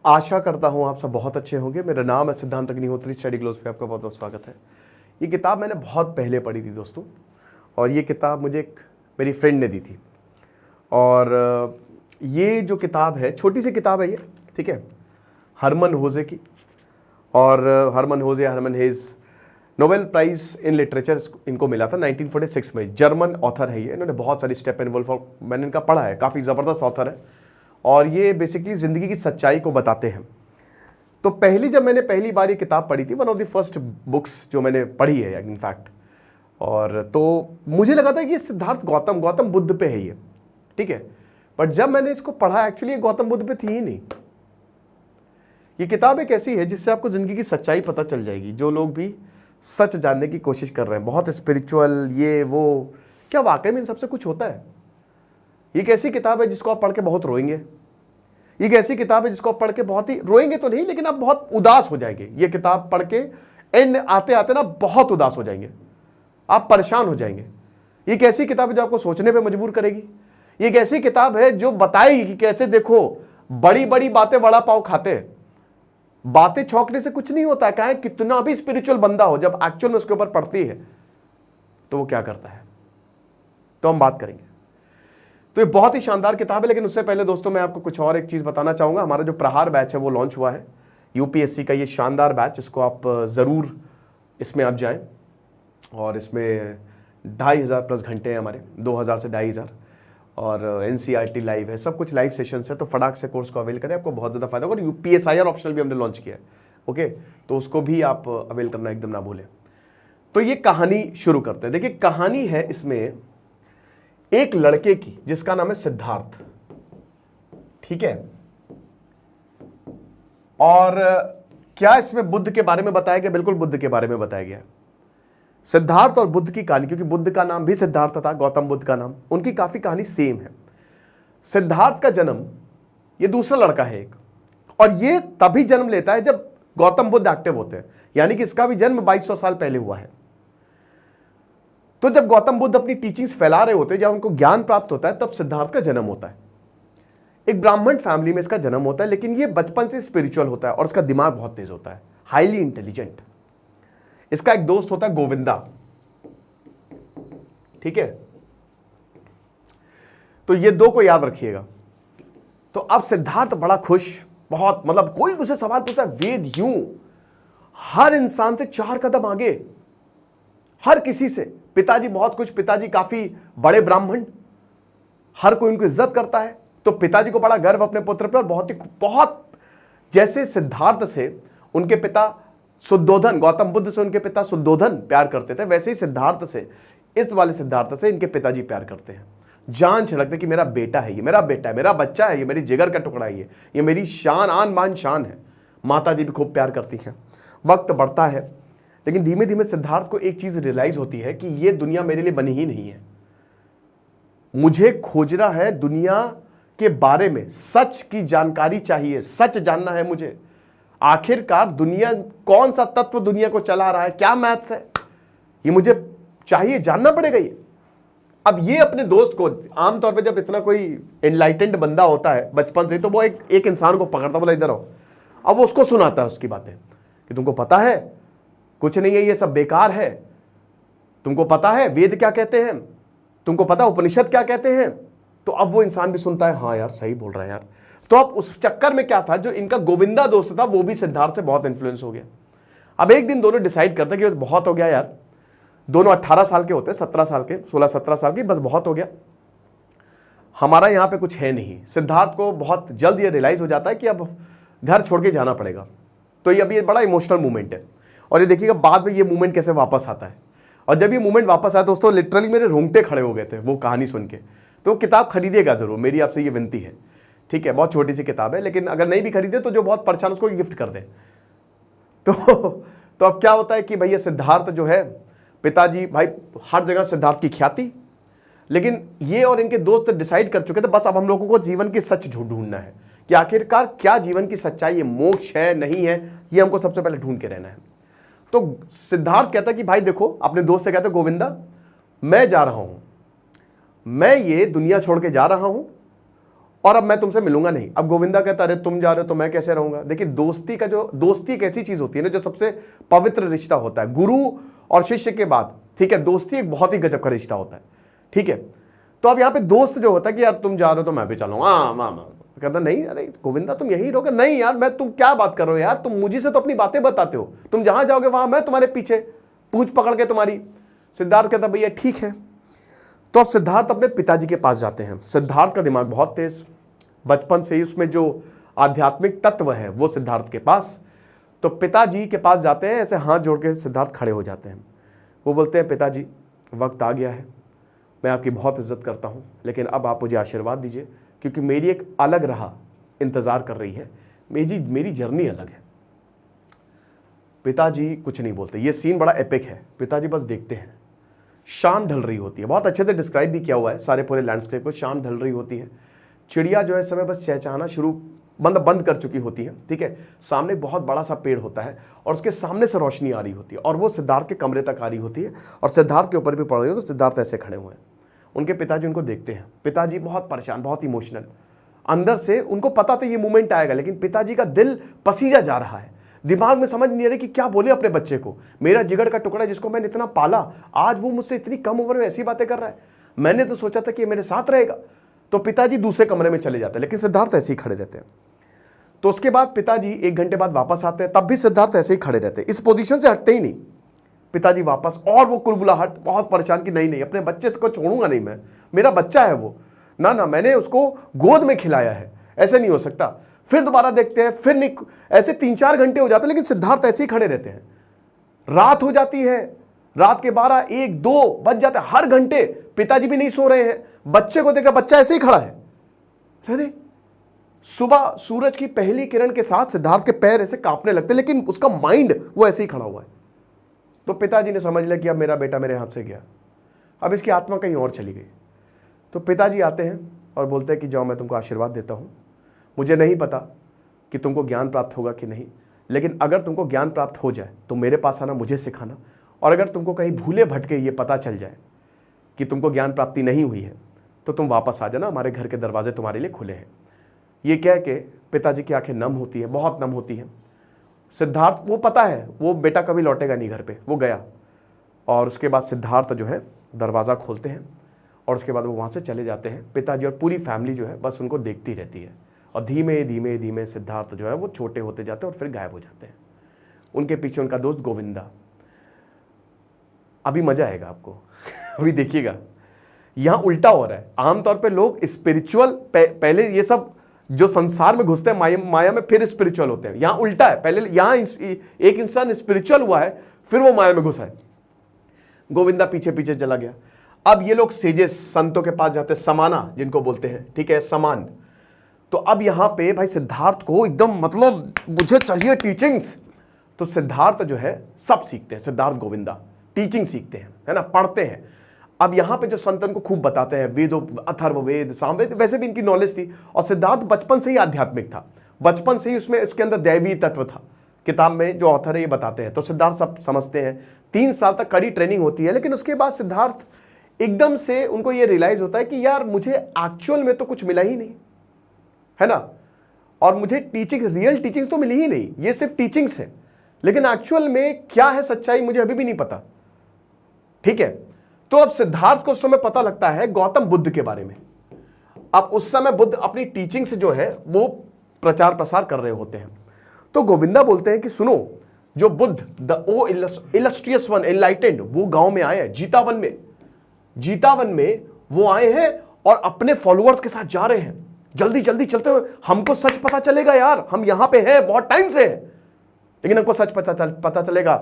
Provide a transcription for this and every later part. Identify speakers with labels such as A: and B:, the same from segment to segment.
A: आशा करता हूँ आप सब बहुत अच्छे होंगे। मेरा नाम है सिद्धांत अग्निहोत्री, स्टडी ग्लोस पे आपका बहुत बहुत स्वागत है। ये किताब मैंने बहुत पहले पढ़ी थी दोस्तों, और ये किताब मुझे एक मेरी फ्रेंड ने दी थी। और ये जो किताब है, छोटी सी किताब है ये, ठीक है, हरमन होजे की। और Hermann Hesse Nobel prize in literature इनको मिला था 1946 में। जर्मन ऑथर है ये, इन्होंने बहुत सारी स्टेपेनवोल्फ और मैंने इनका पढ़ा है, काफ़ी ज़बरदस्त ऑथर है। और ये बेसिकली ज़िंदगी की सच्चाई को बताते हैं। तो जब मैंने पहली बार ये किताब पढ़ी थी, one of the first books जो मैंने पढ़ी है इनफैक्ट, और तो मुझे लगा था कि ये सिद्धार्थ गौतम बुद्ध पे है ये, ठीक है। बट जब मैंने इसको पढ़ा, एक्चुअली ये गौतम बुद्ध पे थी ही नहीं। ये किताब एक ऐसी है जिससे आपको ज़िंदगी की सच्चाई पता चल जाएगी। जो लोग भी सच जानने की कोशिश कर रहे हैं, बहुत स्पिरिचुअल ये वो, क्या वाकई में इन सबसे कुछ होता है? ये एक ऐसी किताब है जिसको आप पढ़ के बहुत रोएंगे। ये एक ऐसी किताब है जिसको आप पढ़ के बहुत ही रोएंगे तो नहीं, लेकिन आप बहुत उदास हो जाएंगे। ये किताब पढ़ के एंड आते आते ना बहुत उदास हो जाएंगे, आप परेशान हो जाएंगे। ये एक ऐसी किताब है जो आपको सोचने पे मजबूर करेगी। ये एक ऐसी किताब है जो बताएगी कि कैसे देखो बड़ी बड़ी बातें वड़ा पाव खाते हैं, बातें छौंकने से कुछ नहीं होता है। कहा कितना भी स्पिरिचुअल बंदा हो, जब एक्चुअल में उसके ऊपर पड़ती है तो वो क्या करता है, तो हम बात करेंगे। तो ये बहुत ही शानदार किताब है। लेकिन उससे पहले दोस्तों मैं आपको कुछ और एक चीज़ बताना चाहूँगा। हमारा जो प्रहार बैच है वो लॉन्च हुआ है, यूपीएससी का ये शानदार बैच। इसको आप ज़रूर इसमें आप जाएं, और इसमें 2500 प्लस घंटे हैं हमारे, 2000 से 2500, और एनसीईआरटी लाइव है, सब कुछ लाइव सेशंस है। तो फटाक से कोर्स को अवेल करें, आपको बहुत ज़्यादा फायदा होगा। और यूपीएसआईआर ऑप्शनल भी हमने लॉन्च किया है, ओके, तो उसको भी आप अवेल करना एकदम ना भूलें। तो ये कहानी शुरू करते हैं। देखिए, कहानी है इसमें एक लड़के की जिसका नाम है सिद्धार्थ, ठीक है। और क्या इसमें बुद्ध के बारे में बताया गया? बिल्कुल बुद्ध के बारे में बताया गया। सिद्धार्थ और बुद्ध की कहानी, क्योंकि बुद्ध का नाम भी सिद्धार्थ था, गौतम बुद्ध का नाम, उनकी काफी कहानी सेम है। सिद्धार्थ का जन्म, ये दूसरा लड़का है एक, और ये तभी जन्म लेता है जब गौतम बुद्ध एक्टिव होते हैं, यानी कि इसका भी जन्म 2200 साल पहले हुआ है। तो जब गौतम बुद्ध अपनी टीचिंग्स फैला रहे होते हैं, जब उनको ज्ञान प्राप्त होता है, तब सिद्धार्थ का जन्म होता है। एक ब्राह्मण फैमिली में इसका जन्म होता है, लेकिन ये बचपन से स्पिरिचुअल होता है और इसका दिमाग बहुत तेज होता है, हाईली इंटेलिजेंट। इसका एक दोस्त होता है गोविंदा, ठीक है। तो ये दो को याद रखिएगा। तो अब सिद्धार्थ बड़ा खुश, बहुत, मतलब कोई मुझसे सवाल पूछता है, वेद यूं हर इंसान से 4 कदम आगे, हर किसी से। पिताजी बहुत कुछ, पिताजी काफी बड़े ब्राह्मण, हर कोई उनको इज्जत करता है। तो पिताजी को बड़ा गर्व अपने पुत्र पे, और बहुत जैसे सिद्धार्थ से उनके पिता शुद्धोधन, गौतम बुद्ध से उनके पिता शुद्धोधन प्यार करते थे, वैसे ही सिद्धार्थ से, इस वाले सिद्धार्थ से इनके पिताजी प्यार करते हैं। जान छिड़कते कि मेरा बेटा है, ये मेरा बेटा है, मेरा बच्चा है, ये मेरी जिगर का टुकड़ा है, ये मेरी शान, आन बान शान है। माता जी भी खूब प्यार करती हैं। वक्त बढ़ता है, लेकिन धीमे धीमे सिद्धार्थ को एक चीज रियलाइज होती है कि ये दुनिया मेरे लिए बनी ही नहीं है। मुझे खोजना है दुनिया के बारे में, सच की जानकारी चाहिए, सच जानना है मुझे। आखिरकार दुनिया, कौन सा तत्व दुनिया को चला रहा है, क्या मैथ्स है, ये मुझे चाहिए, जानना पड़ेगा ये। अब ये अपने दोस्त को, आमतौर पे जब इतना कोई एनलाइटेंड बंदा होता है बचपन से, तो वो एक इंसान को पकड़ता, बोला इधर आओ। अब वो उसको सुनाता है उसकी बातें कि तुमको पता है कुछ नहीं है, ये सब बेकार है। तुमको पता है वेद क्या कहते हैं, तुमको पता है उपनिषद क्या कहते हैं। तो अब वो इंसान भी सुनता है, हाँ यार सही बोल रहा है यार। तो अब उस चक्कर में क्या था, जो इनका गोविंदा दोस्त था वो भी सिद्धार्थ से बहुत इन्फ्लुएंस हो गया। अब एक दिन दोनों डिसाइड करते कि बहुत हो गया यार, दोनों 18 साल के होते हैं, 17 साल के, 16-17 साल के, बस बहुत हो गया, हमारा यहाँ पे कुछ है नहीं। सिद्धार्थ को बहुत जल्द ये रियलाइज हो जाता है कि अब घर छोड़ के जाना पड़ेगा। तो ये बड़ा इमोशनल मूवमेंट है, और ये देखिएगा बाद में ये मूवमेंट कैसे वापस आता है। और जब ये मूवमेंट वापस आया दोस्तों, लिटरली मेरे रोंगटे खड़े हो गए थे वो कहानी सुन के। तो किताब खरीदिएगा जरूर, मेरी आपसे ये विनती है, ठीक है। बहुत छोटी सी किताब है, लेकिन अगर नहीं भी खरीदे तो जो बहुत परेशान उसको गिफ्ट कर दे। तो अब क्या होता है कि भैया सिद्धार्थ जो है, पिताजी भाई हर जगह सिद्धार्थ की ख्याति, लेकिन ये और इनके दोस्त डिसाइड कर चुके थे बस अब हम लोगों को जीवन की सच ढूंढना है कि आखिरकार क्या जीवन की सच्चाई है, मोक्ष है नहीं है, ये हमको सबसे पहले ढूंढ के रहना है। तो सिद्धार्थ कहता कि भाई देखो, अपने दोस्त से कहते गोविंदा मैं जा रहा हूं, मैं ये दुनिया छोड़ के जा रहा हूं, और अब मैं तुमसे मिलूंगा नहीं। अब गोविंदा कहता अरे तुम जा रहे हो तो मैं कैसे रहूंगा। देखिए दोस्ती एक ऐसी चीज होती है ना जो सबसे पवित्र रिश्ता होता है गुरु और शिष्य के बाद, ठीक है। दोस्ती एक बहुत ही गजब का रिश्ता होता है, ठीक है। तो अब यहाँ पे दोस्त जो होता है कि यार तुम जा रहे हो तो मैं भी चलूंगा, हाँ कहता नहीं अरे गोविंदा तुम यही रहोगे, नहीं यार मैं, तुम क्या बात कर रहे हो यार, तुम मुझे से तो अपनी बातें बताते हो, तुम जहां जाओगे वहां मैं तुम्हारे पीछे पूंछ पकड़ के तुम्हारी। सिद्धार्थ कहता भैया ठीक है। तो अब सिद्धार्थ अपने पिताजी के पास जाते हैं। सिद्धार्थ का दिमाग बहुत तेज, बचपन से ही उसमें जो आध्यात्मिक तत्व है वो सिद्धार्थ के पास। तो पिताजी के पास जाते हैं, ऐसे हाथ जोड़ के सिद्धार्थ खड़े हो जाते हैं। वो बोलते हैं पिताजी वक्त आ गया है, मैं आपकी बहुत इज्जत करता हूँ, लेकिन अब आप मुझे आशीर्वाद दीजिए क्योंकि मेरी एक अलग राह इंतजार कर रही है, मेरी जर्नी अलग है। पिताजी कुछ नहीं बोलते। ये सीन बड़ा एपिक है। पिताजी बस देखते हैं। शाम ढल रही होती है, बहुत अच्छे से डिस्क्राइब भी किया हुआ है सारे पूरे लैंडस्केप को। शाम ढल रही होती है, चिड़िया जो है इस समय बस चहचहाना बंद कर चुकी होती है, ठीक है। सामने बहुत बड़ा सा पेड़ होता है और उसके सामने से रोशनी आ रही होती है और वो सिद्धार्थ के कमरे तक आ रही होती है और सिद्धार्थ के ऊपर भी पड़ रही हो। तो सिद्धार्थ ऐसे खड़े हुए हैं, उनके पिताजी उनको देखते हैं। पिताजी बहुत परेशान, बहुत इमोशनल, अंदर से उनको पता था ये मोमेंट आएगा, लेकिन पिताजी का दिल पसीजा जा रहा है। दिमाग में समझ नहीं आ रही कि क्या बोले अपने बच्चे को। मेरा जिगर का टुकड़ा जिसको मैंने इतना पाला, आज वो मुझसे इतनी कम उम्र में ऐसी बातें कर रहा है। मैंने तो सोचा था कि ये मेरे साथ रहेगा। तो पिताजी दूसरे कमरे में चले जाते हैं, लेकिन सिद्धार्थ ऐसे ही खड़े रहते हैं। तो उसके बाद पिताजी 1 घंटे बाद वापस आते हैं, तब भी सिद्धार्थ ऐसे ही खड़े रहते हैं, इस पोजीशन से हटते ही नहीं। पिताजी वापस, और वो कुलबुलाहट, बहुत परेशान कि नहीं अपने बच्चे को छोड़ूंगा नहीं मैं, मेरा बच्चा है वो, ना मैंने उसको गोद में खिलाया है, ऐसे नहीं हो सकता। फिर दोबारा देखते हैं, फिर नहीं, ऐसे 3-4 घंटे हो जाते हैं, लेकिन सिद्धार्थ ऐसे ही खड़े रहते हैं। रात हो जाती है, रात के 12, 1, 2 बज जाते हैं, हर घंटे पिताजी भी नहीं सो रहे हैं। बच्चे को देख रहा, बच्चा ऐसे ही खड़ा है। अरे सुबह सूरज की पहली किरण के साथ सिद्धार्थ के पैर ऐसे कांपने लगते, लेकिन उसका माइंड वो ऐसे ही खड़ा हुआ है। तो पिताजी ने समझ लिया कि अब मेरा बेटा मेरे हाथ से गया, अब इसकी आत्मा कहीं और चली गई। तो पिताजी आते हैं और बोलते हैं कि जाओ मैं तुमको आशीर्वाद देता हूं। मुझे नहीं पता कि तुमको ज्ञान प्राप्त होगा कि नहीं, लेकिन अगर तुमको ज्ञान प्राप्त हो जाए तो मेरे पास आना, मुझे सिखाना। और अगर तुमको कहीं भूले भटके ये पता चल जाए कि तुमको ज्ञान प्राप्ति नहीं हुई है तो तुम वापस आ जाना, हमारे घर के दरवाजे तुम्हारे लिए खुले हैं। ये कह के पिताजी की आंखें नम होती है, बहुत नम होती हैं। सिद्धार्थ, वो पता है वो बेटा कभी लौटेगा नहीं घर पे, वो गया। और उसके बाद सिद्धार्थ जो है दरवाज़ा खोलते हैं और उसके बाद वो वहाँ से चले जाते हैं। पिताजी और पूरी फैमिली जो है बस उनको देखती रहती है और धीमे धीमे धीमे सिद्धार्थ जो है वो छोटे होते जाते हैं और फिर गायब हो जाते हैं। उनके पीछे उनका दोस्त गोविंदा। अभी मजा आएगा आपको अभी देखिएगा, यहाँ उल्टा हो रहा है। आमतौर पे लोग स्पिरिचुअल पहले ये सब जो संसार में घुसते हैं माया में, फिर स्पिरिचुअल होते हैं। यहाँ उल्टा है, पहले यहाँ एक इंसान स्पिरिचुअल हुआ है फिर वो माया में घुसा है। गोविंदा पीछे पीछे चला गया। अब ये लोग सेजेस संतों के पास जाते हैं, समाना जिनको बोलते हैं, ठीक है, समान। तो अब यहां पे भाई सिद्धार्थ को एकदम, मतलब मुझे चाहिए टीचिंग्स। तो सिद्धार्थ जो है सब सीखते हैं, सिद्धार्थ गोविंदा टीचिंग सीखते हैं, है ना, पढ़ते हैं। अब यहां पे जो संतन को खूब बताते हैं, वेदों, अथर्ववेद, सामवेद, वैसे भी इनकी नॉलेज थी। और सिद्धार्थ बचपन से ही आध्यात्मिक था, बचपन से ही उसके अंदर दैवी तत्व था। किताब में जो ऑथर है ये बताते हैं। तो सिद्धार्थ सब समझते हैं। 3 साल तक कड़ी ट्रेनिंग होती है, लेकिन उसके बाद सिद्धार्थ एकदम से उनको ये रियलाइज होता है कि यार मुझे एक्चुअल में तो कुछ मिला ही नहीं, है ना, और मुझे टीचिंग, रियल टीचिंग्स तो मिली ही नहीं, ये सिर्फ टीचिंग्स है, लेकिन एक्चुअल में क्या है सच्चाई मुझे अभी भी नहीं पता, ठीक है। तो अब सिद्धार्थ को उस समय पता लगता है गौतम बुद्ध के बारे में। अब उस समय बुद्ध अपनी टीचिंग्स जो है वो प्रचार प्रसार कर रहे होते हैं। तो गोविंदा बोलते हैं कि सुनो, जो Buddha, the O illustrious one, enlightened, वो गांव में आए हैं, जीतावन में वो आए हैं और अपने फॉलोअर्स के साथ जा रहे हैं। जल्दी जल्दी चलते हुए, हमको सच पता चलेगा यार, हम यहां पे हैं, बहुत टाइम से हैं, लेकिन हमको सच पता चलेगा।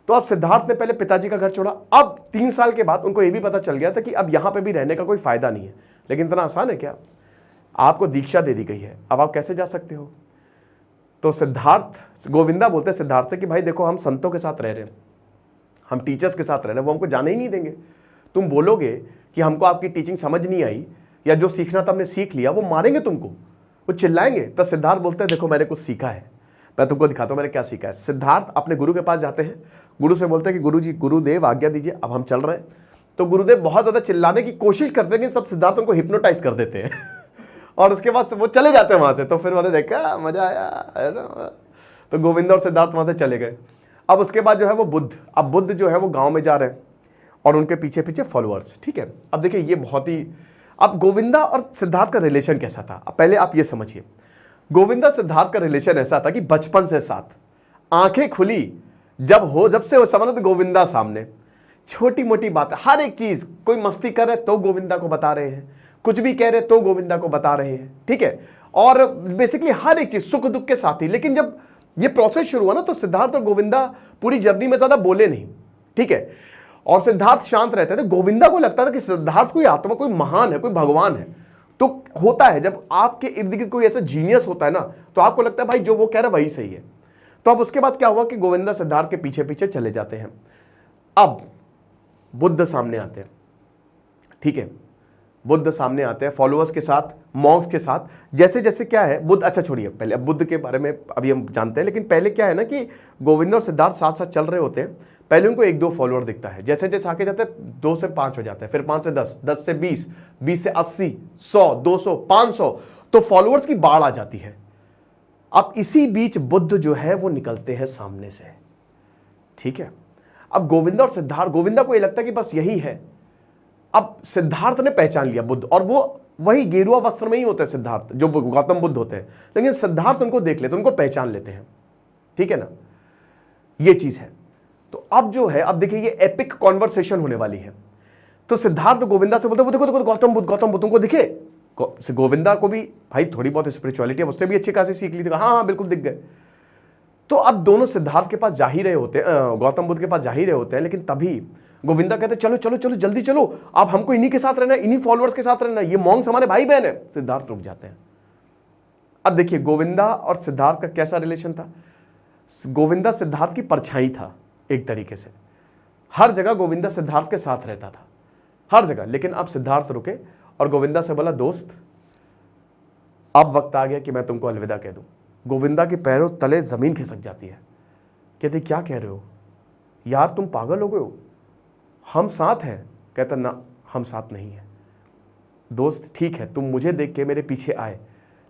A: तो अब सिद्धार्थ ने पहले पिताजी का घर छोड़ा। अब 3 साल के बाद उनको यह भी पता चल गया था कि अब यहां पे भी रहने का कोई फायदा नहीं है। लेकिन इतना आसान है क्या? आपको दीक्षा दे दी गई है, अब आप कैसे जा सकते हो? तो गोविंदा बोलते हैं सिद्धार्थ से कि भाई देखो, हम संतों के साथ रह रहे हैं, हम टीचर्स के साथ रह रहे हैं, वो हमको जाने ही नहीं देंगे। तुम बोलोगे कि हमको आपकी टीचिंग समझ नहीं आई या जो सीखना था हमने सीख लिया, वो मारेंगे तुमको, वो चिल्लाएंगे। तो सिद्धार्थ बोलते हैं देखो, मैंने कुछ सीखा है, मैं तुमको दिखाता हूं मैंने क्या सीखा है। सिद्धार्थ अपने गुरु के पास जाते हैं, गुरु से बोलते हैं कि गुरु जी, गुरुदेव आज्ञा दीजिए, अब हम चल रहे हैं। तो गुरुदेव बहुत ज्यादा चिल्लाने की कोशिश करते हैं, लेकिन तब सिद्धार्थ उनको हिप्नोटाइज कर देते हैं और उसके बाद वो चले जाते हैं वहां से। तो फिर मैंने देखा मजा आया, है ना। तो गोविंदा और सिद्धार्थ वहां से चले गए। अब उसके बाद जो है वो बुद्ध, अब बुद्ध जो है वो गांव में जा रहे हैं और उनके पीछे पीछे फॉलोअर्स, ठीक है। अब देखिए ये बहुत ही, अब गोविंदा और सिद्धार्थ का रिलेशन कैसा था, अब पहले आप ये समझिए। गोविंदा सिद्धार्थ का रिलेशन ऐसा था कि बचपन से साथ, आंखें खुली जब से वो समझ तो गोविंदा सामने, छोटी मोटी बात, हर एक चीज, कोई मस्ती कर रहे तो गोविंदा को बता रहे हैं, कुछ भी कह रहे तो गोविंदा को बता रहे हैं, ठीक है। और बेसिकली हर एक चीज सुख दुख के साथ ही। लेकिन जब ये प्रोसेस शुरू हुआ ना, तो सिद्धार्थ और गोविंदा पूरी जर्नी में ज्यादा बोले नहीं, ठीक है। और सिद्धार्थ शांत रहते थे। गोविंदा को लगता था कि सिद्धार्थ कोई आत्मा, कोई महान है, कोई भगवान है। तो होता है जब आपके इर्द गिर्द कोई ऐसा जीनियस होता है ना, तो आपको लगता है भाई जो वो कह रहा है वही सही है। तो अब उसके बाद क्या हुआ कि गोविंदा सिद्धार्थ के पीछे पीछे चले जाते हैं। अब बुद्ध सामने आते हैं, ठीक है। बुद्ध सामने आते हैं फॉलोअर्स के साथ, मॉन्क्स के साथ। जैसे जैसे क्या है बुद्ध, अच्छा छोड़िए पहले, अब बुद्ध के बारे में अभी हम जानते हैं। लेकिन पहले क्या है ना कि गोविंद और सिद्धार्थ साथ साथ चल रहे होते हैं। पहले उनको 1-2 फॉलोअर दिखता है, जैसे जैसे आगे जाते हैं 2 से 5 हो जाते हैं, फिर 5 से 10, 10 से 20, 20 से 80, 100, 200, 500, तो फॉलोअर्स की बाढ़ आ जाती है। अब इसी बीच बुद्ध जो है वो निकलते हैं सामने से, ठीक है। अब गोविंदा और सिद्धार्थ, गोविंदा को ये लगता है कि बस यही है। अब सिद्धार्थ ने पहचान लिया बुद्ध, और वो वही गेरुआ वस्त्र में ही होते हैं सिद्धार्थ, जो गौतम बुद्ध होते हैं। लेकिन सिद्धार्थ उनको देख लेते, उनको पहचान लेते हैं, ठीक है ना, ये चीज है। तो अब जो है, अब देखिए ये एपिक कॉन्वर्सेशन होने वाली है। तो सिद्धार्थ गोविंदा से बोलते, वो देखो देखो गौतम बुद्ध तुमको दिखे। गोविंदा को भी भाई थोड़ी बहुत स्पिरिचुअलिटी है, उससे भी अच्छी खासी सीख ली थी। हाँ हाँ बिल्कुल दिख गए। तो अब दोनों सिद्धार्थ के पास जा ही रहे होते हैं, गौतम बुद्ध के पास जा ही रहे होते हैं। लेकिन तभी गोविंदा कहते चलो चलो चलो जल्दी चलो, आप हमको इन्हीं के साथ रहना, इन्हीं फॉलोअर्स के साथ रहना, ये मॉन्क्स हमारे भाई बहन है। सिद्धार्थ रुक जाते हैं। अब देखिए गोविंदा और सिद्धार्थ का कैसा रिलेशन था। गोविंदा सिद्धार्थ की परछाई था एक तरीके से, हर जगह गोविंदा सिद्धार्थ के साथ रहता था, हर जगह। लेकिन अब सिद्धार्थ रुके और गोविंदा से बोला, दोस्त अब वक्त आ गया कि मैं तुमको अलविदा कह दूं। गोविंदा के पैरों तले जमीन खिसक जाती है। कहते क्या कह रहे हो यार, तुम पागल हो गए हो, हम साथ हैं। कहता ना, हम साथ नहीं हैं दोस्त। ठीक है तुम मुझे देख के मेरे पीछे आए,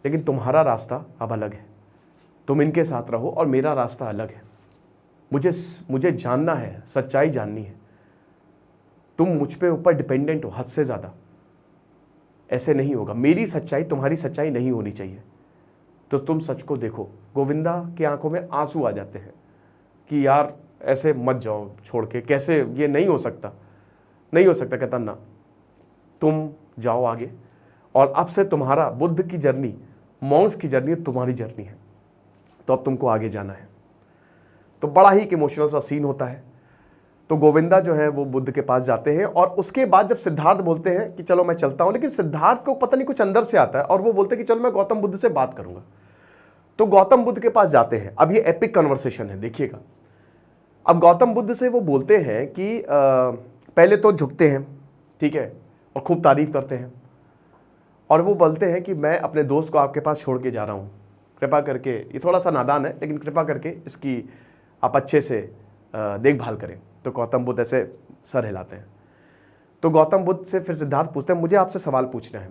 A: लेकिन तुम्हारा रास्ता अब अलग है, तुम इनके साथ रहो और मेरा रास्ता अलग है। मुझे जानना है, सच्चाई जाननी है। तुम मुझ पे ऊपर डिपेंडेंट हो हद से ज़्यादा, ऐसे नहीं होगा। मेरी सच्चाई तुम्हारी सच्चाई नहीं होनी चाहिए, तो तुम सच को देखो। गोविंदा की आंखों में आंसू आ जाते हैं कि यार ऐसे मत जाओ छोड़ के, कैसे, ये नहीं हो सकता, नहीं हो सकता। कहता ना, तुम जाओ आगे, और अब से तुम्हारा बुद्ध की जर्नी, मॉन्क्स की जर्नी तुम्हारी जर्नी है, तो अब तुमको आगे जाना है। तो बड़ा ही इमोशनल सा सीन होता है। तो गोविंदा जो है वो बुद्ध के पास जाते हैं, और उसके बाद जब सिद्धार्थ बोलते हैं कि चलो मैं चलता हूं, लेकिन सिद्धार्थ को पता नहीं कुछ अंदर से आता है और वो बोलते हैं कि चलो मैं गौतम बुद्ध से बात करूंगा। तो गौतम बुद्ध के पास जाते हैं। अब ये एपिक कन्वर्सेशन है, देखिएगा। अब गौतम बुद्ध से वो बोलते हैं कि पहले तो झुकते हैं, ठीक है, और खूब तारीफ करते हैं, और वो बोलते हैं कि मैं अपने दोस्त को आपके पास छोड़ के जा रहा हूँ, कृपा करके, ये थोड़ा सा नादान है लेकिन कृपा करके इसकी आप अच्छे से देखभाल करें। तो गौतम बुद्ध ऐसे सर हिलाते हैं। तो गौतम बुद्ध से फिर सिद्धार्थ पूछते हैं, मुझे आपसे सवाल पूछना है,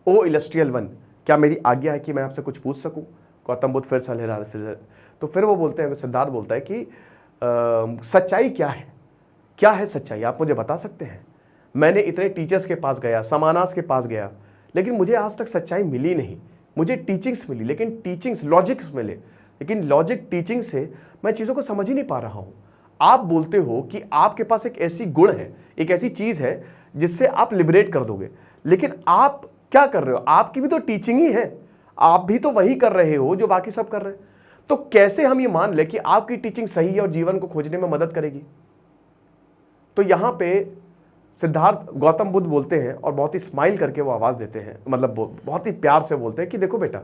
A: ओ इलस्ट्रियल वन, क्या मेरी आज्ञा है कि मैं आपसे कुछ पूछ सकूं? गौतम बुद्ध फिर सर हिला, तो फिर वो बोलते हैं, सिद्धार्थ बोलता है कि सच्चाई क्या है, क्या है सच्चाई, आप मुझे बता सकते हैं? मैंने इतने टीचर्स के पास गया, समानास के पास गया, लेकिन मुझे आज तक सच्चाई मिली नहीं। मुझे टीचिंग्स मिली, लेकिन टीचिंग्स, लॉजिक्स मिले, लेकिन लॉजिक टीचिंग से मैं चीज़ों को समझ ही नहीं पा रहा हूँ। आप बोलते हो कि आपके पास एक ऐसी गुण है, एक ऐसी चीज़ है जिससे आप लिबरेट कर दोगे, लेकिन आप क्या कर रहे हो? आपकी भी तो टीचिंग ही है, आप भी तो वही कर रहे हो जो बाकी सब कर रहे हैं। तो कैसे हम ये मान ले कि आपकी टीचिंग सही है और जीवन को खोजने में मदद करेगी? तो यहां पे सिद्धार्थ, गौतम बुद्ध बोलते हैं और बहुत ही स्माइल करके वो आवाज देते हैं, मतलब बहुत ही प्यार से बोलते हैं कि देखो बेटा,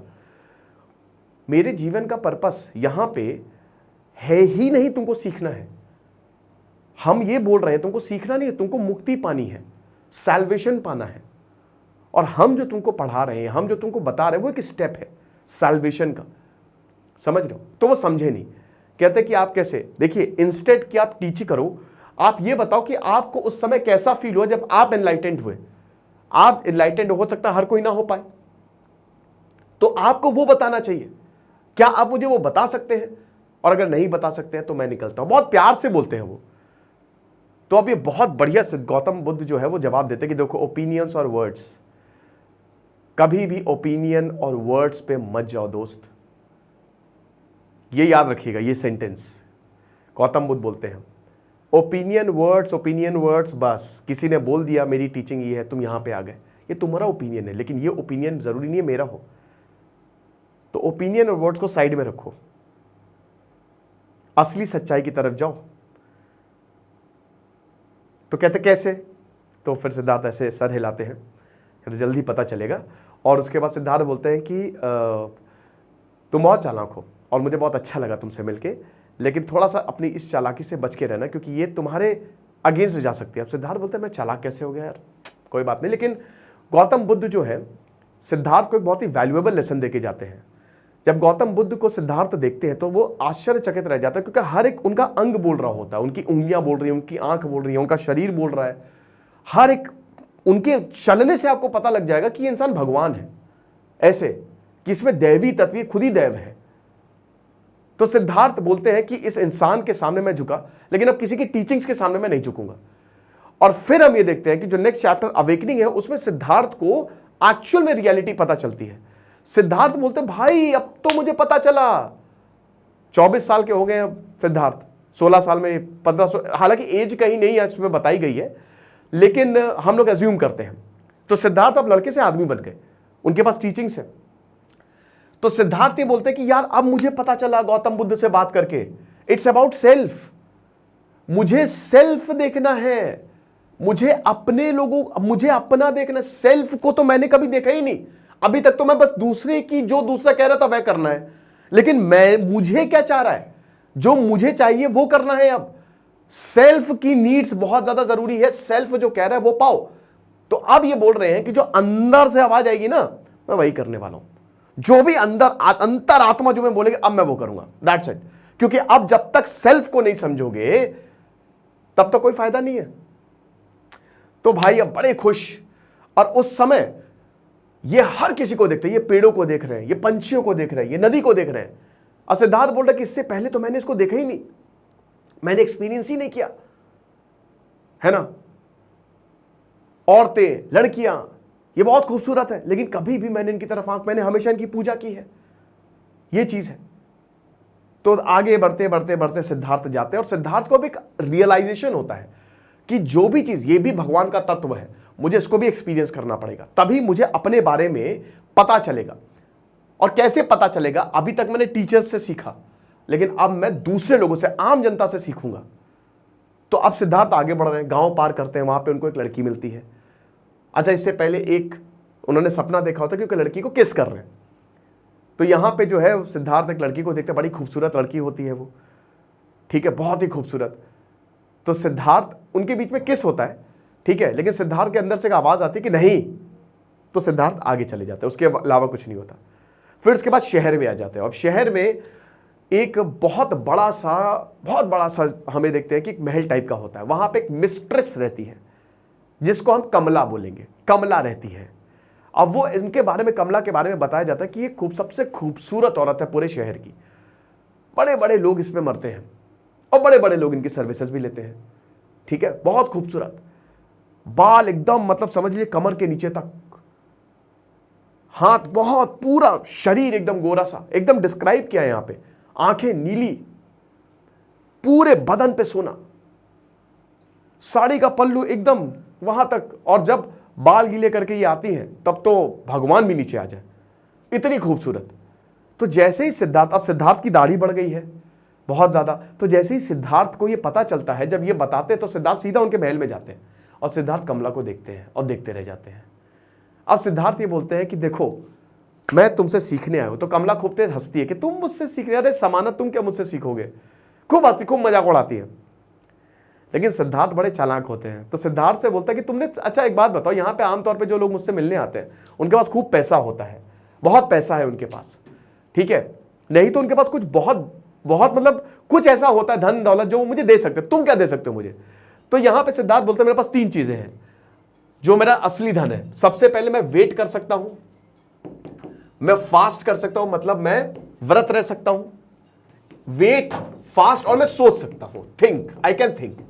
A: मेरे जीवन का पर्पस यहां पे है ही नहीं तुमको सीखना है। हम ये बोल रहे हैं तुमको सीखना नहीं है, तुमको मुक्ति पानी है, सैल्वेशन पाना है। और हम जो तुमको पढ़ा रहे हैं, हम जो तुमको बता रहे हैं, वो एक स्टेप है सैल्वेशन का, समझ रहे हो? तो वो समझे नहीं। कहते कि आप कैसे, देखिए, इंस्टेड कि आप टीच करो, आप ये बताओ कि आपको उस समय कैसा फील हुआ जब आप एनलाइटेंड हुए। आप एनलाइटेंड हो सकता है हर कोई ना हो पाए, तो आपको वो बताना चाहिए। क्या आप मुझे वो बता सकते हैं? और अगर नहीं बता सकते हैं तो मैं निकलता हूं। बहुत प्यार से बोलते हैं वो। तो अब ये बहुत बढ़िया से गौतम बुद्ध जो है वो जवाब देते कि देखो, ओपिनियंस और वर्ड्स, कभी भी ओपिनियन और वर्ड्स पे मत जाओ दोस्त। ये याद रखिएगा, ये सेंटेंस गौतम बुद्ध बोलते हैं। ओपिनियन वर्ड्स, बस किसी ने बोल दिया मेरी टीचिंग ये है, तुम यहां पे आ गए, ये तुम्हारा ओपिनियन है, लेकिन ये ओपिनियन जरूरी नहीं है मेरा हो। तो ओपिनियन और वर्ड्स को साइड में रखो, असली सच्चाई की तरफ जाओ। तो कहते कैसे? तो फिर सिद्धार्थ ऐसे सर हिलाते हैं, तो जल्दी पता चलेगा। और उसके बाद सिद्धार्थ बोलते हैं कि तुम बहुत चालाक हो और मुझे बहुत अच्छा लगा तुमसे मिलके, लेकिन थोड़ा सा अपनी इस चालाकी से बच के रहना, क्योंकि ये तुम्हारे अगेंस्ट जा सकती है। अब सिद्धार्थ बोलते हैं मैं चालाक कैसे हो गया यार, कोई बात नहीं। लेकिन गौतम बुद्ध जो है सिद्धार्थ को एक बहुत ही वैल्यूएबल लेसन देके जाते हैं। जब गौतम बुद्ध को सिद्धार्थ देखते हैं तो वो आश्चर्यचकित रह जाता है, क्योंकि हर एक उनका अंग बोल रहा होता है। उनकी उंगलियां बोल रही हैं, उनकी आंख बोल रही है, उनका शरीर बोल रहा है। हर एक उनके चलने से आपको पता लग जाएगा कि ये इंसान भगवान है, ऐसे कि इसमें दैवी तत्व खुद ही दैव है। तो सिद्धार्थ बोलते हैं कि इस इंसान के सामने मैं झुका, लेकिन अब किसी की टीचिंग्स के सामने मैं नहीं झुकूंगा। और फिर हम ये देखते हैं कि जो नेक्स्ट चैप्टर अवेकनिंग है उसमें सिद्धार्थ को एक्चुअल में रियलिटी पता चलती है। सिद्धार्थ बोलते भाई अब तो मुझे पता चला। 24 साल के हो गए अब सिद्धार्थ, 16 साल में 15, हालांकि एज कहीं नहीं है इसमें बताई गई है, लेकिन हम लोग एज्यूम करते हैं। तो सिद्धार्थ अब लड़के से आदमी बन गए, उनके पास टीचिंग्स है। तो सिद्धार्थ ये बोलते हैं कि यार अब मुझे पता चला गौतम बुद्ध से बात करके, इट्स अबाउट सेल्फ। मुझे सेल्फ देखना है, मुझे अपने लोगों, मुझे अपना देखना। सेल्फ को तो मैंने कभी देखा ही नहीं, अभी तक तो मैं बस दूसरे की, जो दूसरा कह रहा था वह करना है। लेकिन मुझे क्या चाह रहा है, जो मुझे चाहिए वो करना है। अब सेल्फ की नीड्स बहुत ज्यादा जरूरी है, सेल्फ जो कह रहा है वो पाओ। तो अब ये बोल रहे हैं कि जो अंदर से आवाज आएगी ना, मैं वही करने वाला हूं। जो भी अंतर आत्मा जो मैं बोलेगी अब मैं वो करूंगा, दैट्स इट। क्योंकि अब जब तक सेल्फ को नहीं समझोगे तब तक कोई फायदा नहीं है। तो भाई अब बड़े खुश, और उस समय ये हर किसी को देखते हैं, ये पेड़ों को देख रहे हैं, ये पंछियों को देख रहे हैं, ये नदी को देख रहे हैं। और सिद्धार्थ बोल रहा है कि इससे पहले तो मैंने इसको देखा ही नहीं, मैंने एक्सपीरियंस ही नहीं किया, है ना। औरतें, लड़कियां, ये बहुत खूबसूरत है, लेकिन कभी भी मैंने इनकी तरफ मैंने हमेशा इनकी पूजा की है, ये चीज है। तो आगे बढ़ते बढ़ते बढ़ते सिद्धार्थ जाते हैं, और सिद्धार्थ को भी एक रियलाइजेशन होता है कि जो भी चीज, ये भी भगवान का तत्व है, मुझे इसको भी एक्सपीरियंस करना पड़ेगा, तभी मुझे अपने बारे में पता चलेगा। और कैसे पता चलेगा? अभी तक मैंने टीचर्स से सीखा, लेकिन अब मैं दूसरे लोगों से, आम जनता से सीखूंगा। तो अब सिद्धार्थ आगे बढ़ रहे हैं, गांव पार करते हैं, वहां पे उनको एक लड़की मिलती है। अच्छा, इससे पहले एक उन्होंने सपना देखा होता है कि लड़की को किस कर रहे हैं। तो यहां पे जो है सिद्धार्थ एक लड़की को देखते हैं, बड़ी खूबसूरत लड़की होती है वो, ठीक है, बहुत ही खूबसूरत। तो सिद्धार्थ, उनके बीच में किस होता है, ठीक है, लेकिन सिद्धार्थ के अंदर से एक आवाज आती है कि नहीं। तो सिद्धार्थ आगे चले जाते हैं, उसके अलावा कुछ नहीं होता। फिर उसके बाद शहर में आ जाते हैं। अब शहर में एक बहुत बड़ा सा हमें देखते हैं कि एक महल टाइप का होता है। वहां पे एक मिस्ट्रेस रहती है जिसको हम कमला बोलेंगे, कमला रहती है। अब वो इनके बारे में, कमला के बारे में बताया जाता है कि ये सबसे खूबसूरत औरत है पूरे शहर की। बड़े बड़े लोग इसमें मरते हैं और बड़े बड़े लोग इनकी सर्विसेज भी लेते हैं, ठीक है। बहुत खूबसूरत, बाल एकदम मतलब समझ लीजिए कमर के नीचे तक, हाथ बहुत, पूरा शरीर एकदम गोरा सा, एकदम डिस्क्राइब किया है यहां पे। आंखें नीली, पूरे बदन पे सोना, साड़ी का पल्लू एकदम वहां तक, और जब बाल गीले करके ये आती हैं तब तो भगवान भी नीचे आ जाए, इतनी खूबसूरत। तो जैसे ही सिद्धार्थ, अब सिद्धार्थ की दाढ़ी बढ़ गई है बहुत ज्यादा, तो जैसे ही सिद्धार्थ को ये पता चलता है, जब ये बताते हैं तो सिद्धार्थ सीधा उनके महल में जाते हैं और सिद्धार्थ कमला को देखते हैं और देखते रह जाते हैं। अब सिद्धार्थ ये बोलते हैं कि देखो मैं तुमसे सीखने आया हूं। तो कमला खूब तेज हंसती है कि तुम मुझसे सीख रहे, अरे समानत, तुम क्या मुझसे सीखोगे, खूब हंसती, खूब मजाक उड़ाती है। लेकिन सिद्धार्थ बड़े चालाक होते हैं, तो सिद्धार्थ से बोलता है कि तुमने, अच्छा एक बात बताओ, यहाँ पे आमतौर पे जो लोग मुझसे मिलने आते हैं उनके पास खूब पैसा होता है, बहुत पैसा है उनके पास, ठीक है, नहीं तो उनके पास कुछ बहुत मतलब कुछ ऐसा होता है, धन दौलत, जो मुझे दे सकते, तुम क्या दे सकते हो मुझे। तो यहां पे सिद्धार्थ बोलते हैं मेरे पास 3 चीजें हैं जो मेरा असली धन है। सबसे पहले मैं वेट कर सकता हूं, मैं फास्ट कर सकता हूं, मतलब मैं व्रत रह सकता हूं, वेट, फास्ट, और मैं सोच सकता हूं, think, I can think.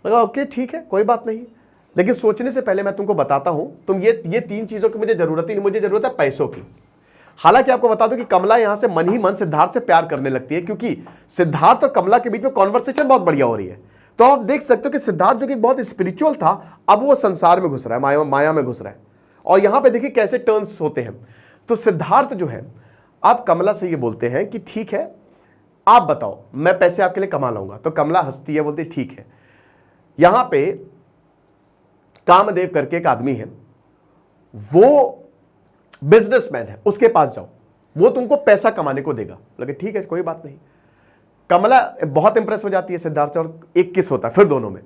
A: Okay ठीक है, कोई बात नहीं, लेकिन सोचने से पहले मैं तुमको बताता हूं, तुम ये 3 चीजों की मुझे जरूरत ही नहीं, मुझे जरूरत है पैसों की। हालांकि आपको बता दो कि कमला यहां से मन ही मन सिद्धार्थ से प्यार करने लगती है, क्योंकि सिद्धार्थ और कमला के बीच में कॉन्वर्सेशन बहुत बढ़िया हो रही है। तो आप देख सकते हो कि सिद्धार्थ जो कि बहुत स्पिरिचुअल था, अब वो संसार में घुस रहा है, माया में घुस रहा है। और यहां पे देखिए कैसे टर्न्स होते हैं। तो सिद्धार्थ जो है, आप कमला से ये बोलते हैं कि ठीक है, आप बताओ, मैं पैसे आपके लिए कमा लाऊंगा। तो कमला हंसती है, बोलती ठीक है, यहां पे कामदेव करके एक आदमी है, वो बिजनेसमैन है, उसके पास जाओ, वो तुमको पैसा कमाने को देगा। लगे ठीक है, कोई बात नहीं। कमला बहुत इंप्रेस हो जाती है सिद्धार्थ से, और एक किस होता है फिर दोनों में।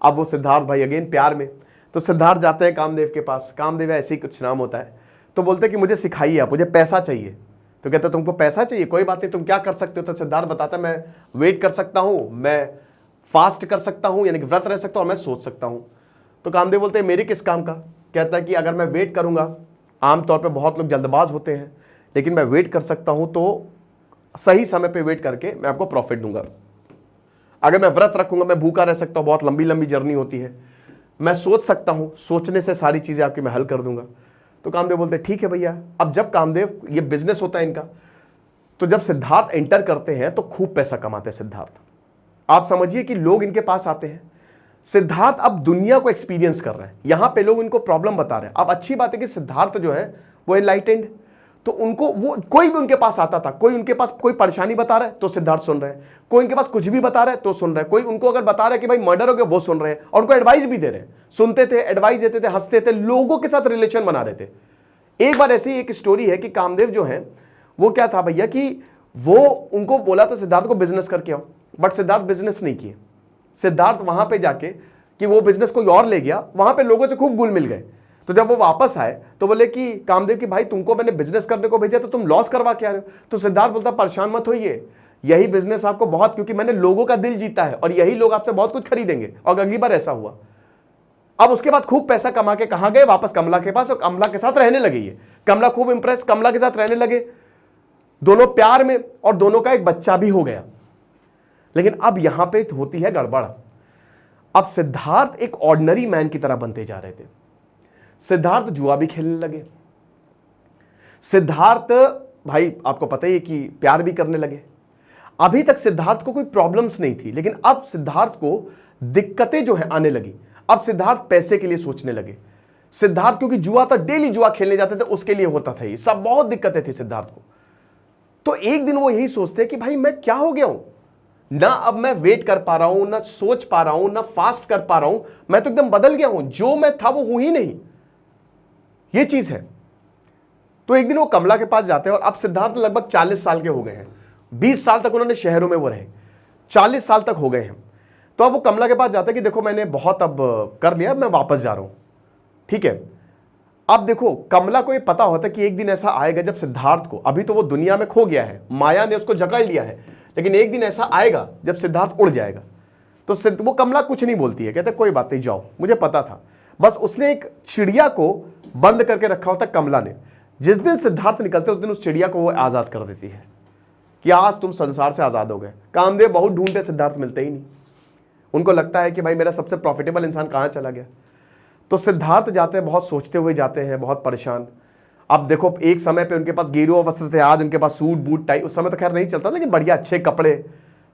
A: अब वो सिद्धार्थ भाई अगेन प्यार में, तो सिद्धार्थ जाते हैं कामदेव के पास, कामदेव ऐसे ही कुछ नाम होता है। तो बोलते हैं कि मुझे सिखाइए आप, मुझे पैसा चाहिए। तो कहते तुमको पैसा चाहिए, कोई बात नहीं, तुम क्या कर सकते हो। तो सिद्धार्थ बताता है मैं वेट कर सकता हूं, मैं फास्ट कर सकता हूं, यानी कि व्रत रह सकता हूं, और मैं सोच सकता हूं। तो कामदेव बोलते हैं मेरे किस काम का। कहता है कि अगर मैं वेट करूंगा, आमतौर पे बहुत लोग जल्दबाज होते हैं, लेकिन मैं वेट कर सकता हूं, तो सही समय पे वेट करके मैं आपको प्रॉफिट दूंगा। अगर मैं व्रत रखूंगा, मैं भूखा रह सकता हूं, बहुत लंबी लंबी जर्नी होती है। मैं सोच सकता हूं, सोचने से सारी चीजें आपकी मैं हल कर दूंगा। तो कामदेव बोलते ठीक है भैया। अब जब कामदेव, ये बिजनेस होता है इनका, तो जब सिद्धार्थ एंटर करते हैं तो खूब पैसा कमाते हैं सिद्धार्थ। आप समझिए कि लोग इनके पास आते हैं, सिद्धार्थ अब दुनिया को एक्सपीरियंस कर रहे हैं, यहां पे लोग इनको प्रॉब्लम बता रहे हैं। अब अच्छी बात है कि सिद्धार्थ जो है वो एनलाइटेंड, तो उनको वो कोई भी उनके पास आता था, कोई उनके पास कोई परेशानी बता रहा है तो सिद्धार्थ सुन रहे हैं, कोई उनके पास कुछ भी बता रहा है तो सुन रहे हैं, कोई उनको अगर बता रहा है कि भाई मर्डर हो गया वो सुन रहे हैं, और उनको एडवाइस भी दे रहे हैं। सुनते थे, एडवाइस देते थे, हंसते थे, लोगों के साथ रिलेशन बना रहे थे। एक बार ऐसी एक स्टोरी है कि कामदेव जो है वो क्या था भैया, कि वो उनको बोला था सिद्धार्थ को बिजनेस करके आओ, बट सिद्धार्थ बिजनेस नहीं किए। सिद्धार्थ वहां पे जाके कि वो बिजनेस कोई और ले गया, वहां पे लोगों से खूब घुल मिल गए। तो जब वो वापस आए तो बोले कि कामदेव कि भाई तुमको मैंने बिजनेस करने को भेजा, तो तुम लॉस करवा के आ रहे हो। तो सिद्धार्थ बोलता परेशान मत होइए, यही बिजनेस आपको बहुत, क्योंकि मैंने लोगों का दिल जीता है और यही लोग आपसे बहुत कुछ खरीदेंगे। और अगली बार ऐसा हुआ। अब उसके बाद खूब पैसा कमा के कहां गए, वापस कमला के पास, और कमला के साथ रहने लगे। ये कमला खूब इंप्रेस, कमला के साथ रहने लगे, दोनों प्यार में, और दोनों का एक बच्चा भी हो गया। लेकिन अब यहां पे होती है गड़बड़। अब सिद्धार्थ एक ऑर्डिनरी मैन की तरह बनते जा रहे थे। सिद्धार्थ जुआ भी खेलने लगे, सिद्धार्थ भाई आपको पता ही है कि प्यार भी करने लगे। अभी तक सिद्धार्थ को कोई प्रॉब्लम्स नहीं थी, लेकिन अब सिद्धार्थ को दिक्कतें जो है आने लगी। अब सिद्धार्थ पैसे के लिए सोचने लगे। सिद्धार्थ क्योंकि जुआ था, डेली जुआ खेलने जाते थे, उसके लिए होता था ये सब, बहुत दिक्कतें थी सिद्धार्थ को। तो एक दिन वो यही सोचते कि भाई मैं क्या हो गया हूं, ना अब मैं वेट कर पा रहा हूं, ना सोच पा रहा हूं, ना फास्ट कर पा रहा हूं, मैं तो एकदम बदल गया हूं, जो मैं था वो हूं ही नहीं, ये चीज है। तो एक दिन वो कमला के पास जाते हैं, और अब सिद्धार्थ लगभग 40 साल के हो गए हैं। 20 साल तक उन्होंने शहरों में वो रहे, 40 साल तक हो गए हैं। तो अब वो कमला के पास जाते हैं कि देखो मैंने बहुत अब कर लिया, मैं वापस जा रहा हूं, ठीक है। अब देखो कमला को ये पता होता है कि एक दिन ऐसा आएगा जब सिद्धार्थ को, अभी तो वो दुनिया में खो गया है, माया ने उसको जकड़ लिया है, लेकिन एक दिन ऐसा आएगा जब सिद्धार्थ उड़ जाएगा। तो वो कमला कुछ नहीं बोलती है, कहते कोई बात नहीं जाओ, मुझे पता था। बस उसने एक चिड़िया को बंद करके रखा होता कमला ने। जिस दिन सिद्धार्थ निकलते उस दिन उस चिड़िया को वो आजाद कर देती है कि आज तुम संसार से आजाद हो गए। कामदेव बहुत ढूंढते, सिद्धार्थ मिलते ही नहीं। उनको लगता है कि भाई मेरा सबसे प्रॉफिटेबल इंसान कहां चला गया। तो सिद्धार्थ जाते हैं, बहुत सोचते हुए जाते हैं, बहुत परेशान। अब देखो एक समय पे उनके पास गेरुआ वस्त्र थे, आज उनके पास सूट बूट टाई, उस समय तो खैर नहीं चलता, लेकिन बढ़िया अच्छे कपड़े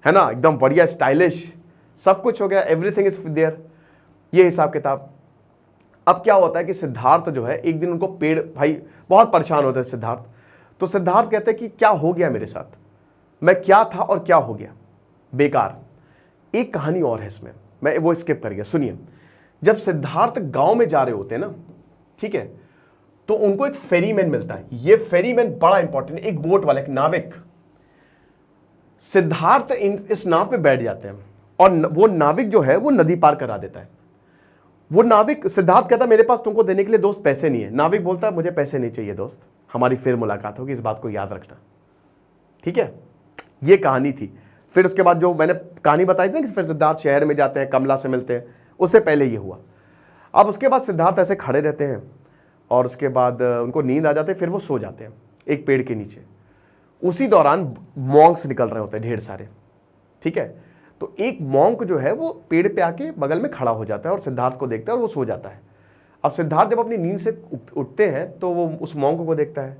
A: है ना, एकदम बढ़िया स्टाइलिश, सब कुछ हो गया, एवरीथिंग इज देयर, ये हिसाब किताब। अब क्या होता है कि सिद्धार्थ जो है एक दिन उनको पेड़, भाई बहुत परेशान होते हैं सिद्धार्थ। तो सिद्धार्थ कहते हैं कि क्या हो गया मेरे साथ, मैं क्या था और क्या हो गया, बेकार। एक कहानी और है इसमें, मैं वो स्किप कर गया, सुनिए। जब सिद्धार्थ गांव में जा रहे होते हैं ना, ठीक है, तो उनको एक फेरीमैन मिलता है। ये फेरीमैन बड़ा इंपॉर्टेंट है, एक बोट वाला, एक नाविक। सिद्धार्थ इस नाव पे बैठ जाते हैं, और वो नाविक जो है वो नदी पार करा देता है। वो नाविक, सिद्धार्थ कहता है मेरे पास तुमको देने के लिए दोस्त पैसे नहीं है। नाविक बोलता है मुझे पैसे नहीं चाहिए दोस्त, हमारी फिर मुलाकात होगी, इस बात को याद रखना, ठीक है। ये कहानी थी। फिर उसके बाद जो मैंने कहानी बताई थी ना कि फिर सिद्धार्थ शहर में जाते हैं, कमला से मिलते हैं, उससे पहले ये हुआ। अब उसके बाद सिद्धार्थ ऐसे खड़े रहते हैं, और उसके बाद उनको नींद आ जाती है, फिर वो सो जाते हैं एक पेड़ के नीचे। उसी दौरान मॉन्क्स निकल रहे होते हैं ढेर सारे, ठीक है। तो एक मॉन्क जो है वो पेड़ पे आके बगल में खड़ा हो जाता है और सिद्धार्थ को देखता है और वो सो जाता है। अब सिद्धार्थ जब अपनी नींद से उठते हैं तो वो उस मॉन्क को देखता है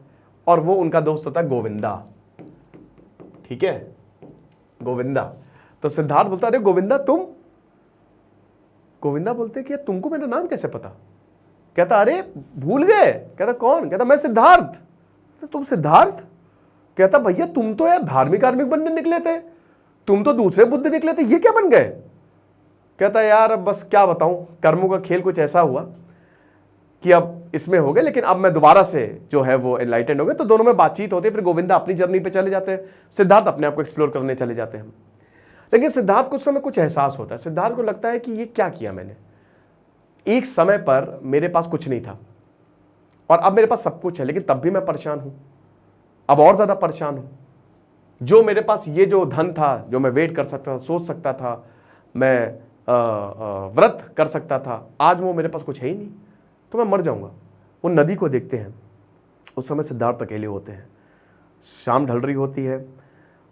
A: और वो उनका दोस्त होता है गोविंदा, ठीक है, गोविंदा। तो सिद्धार्थ बोलता अरे गोविंदा तुम? गोविंदा बोलते कि तुमको मेरा नाम कैसे पता? कहता अरे भूल गए? कहता कौन? कहता मैं सिद्धार्थ। तो तुम सिद्धार्थ? कहता भैया तुम तो यार धार्मिक आर्मिक बनने निकले थे, तुम तो दूसरे बुद्ध निकले थे, ये क्या बन गए? कहता यार अब बस क्या बताऊं, कर्मों का खेल कुछ ऐसा हुआ कि अब इसमें हो गए, लेकिन अब मैं दोबारा से जो है वो एनलाइटेंड हो गए। तो दोनों में बातचीत होती है, फिर गोविंदा अपनी जर्नी पे चले जाते हैं, सिद्धार्थ अपने आप को एक्सप्लोर करने चले जाते हैं। लेकिन सिद्धार्थ को उस समय कुछ एहसास होता है, सिद्धार्थ को लगता है कि ये क्या किया मैंने। एक समय पर मेरे पास कुछ नहीं था और अब मेरे पास सब कुछ है, लेकिन तब भी मैं परेशान हूं, अब और ज्यादा परेशान हूं। जो मेरे पास ये जो धन था, जो मैं वेट कर सकता था, सोच सकता था, मैं व्रत कर सकता था, आज वो मेरे पास कुछ है ही नहीं, तो मैं मर जाऊंगा। वो नदी को देखते हैं, उस समय सिद्धार्थ अकेले होते हैं, शाम ढल रही होती है